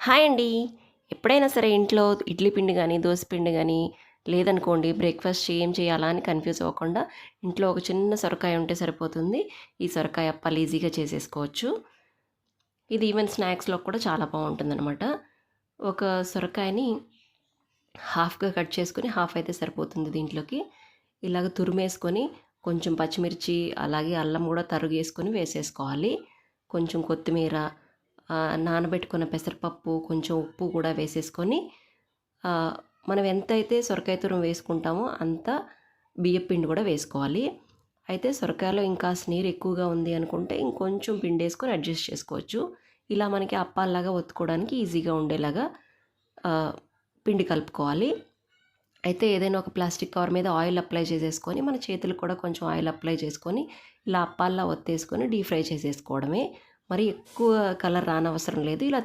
Hi అండి. ఎప్పుడైనా సరే ఇంట్లో ఇడ్లీ పిండి గానీ, దోస పిండి గానీ లేదనుకోండి, బ్రేక్‌ఫాస్ట్ ఏం చేయాలా అని కన్‌ఫ్యూజ్ అవ్వకుండా ఇంట్లో ఒక చిన్న సొరకాయ ఉంటే సరిపోతుంది. ఈ సొరకాయ అప్పాలు ఈజీగా చేసేసుకోవచ్చు. ఇది ఈవెన్ స్నాక్స్‌లో కూడా చాలా బావుంటుందనమాట. ఒక సొరకాయని హాఫ్‌గా కట్ చేసుకొని, హాఫ్ అయితే సరిపోతుంది దీంట్లోకి. ఇలాగ తురిమేసుకొని, కొంచెం పచ్చిమిర్చి, అలాగే అల్లం గూడా తరుగేసుకొని వేసేసుకోవాలి. కొంచెం కొత్తిమీర, నానబెట్టుకున్న పెసరపప్పు, కొంచెం ఉప్పు కూడా వేసేసుకొని, ఆహ్, మనం ఎంతైతే సొరకాయ తురుము వేసుకుంటామో అంత బియ్యపిండి కూడా వేసుకోవాలి. అయితే సొరకాయలో ఇంకాస్త నీరు ఎక్కువగా ఉంది అనుకుంటే ఇంకొంచెం పిండేసుకొని అడ్జస్ట్ చేసుకోవచ్చు. ఇలా మనకి అప్పాల్లాగా ఒత్తుకోవడానికి ఈజీగా ఉండేలాగా ఆహ్, పిండి కలుపుకోవాలి. అయితే ఏదైనా ఒక ప్లాస్టిక్ కవర్ మీద ఆయిల్ అప్లై చేసేసుకొని, మన చేతులకు కూడా కొంచెం ఆయిల్ అప్లై చేసుకొని, ఇలా అప్పాల్లా ఒత్తేసుకొని డీప్ ఫ్రై చేసేసుకోవడమే. మరి ఎక్కువ కలర్ రానవసరం లేదు. ఇలా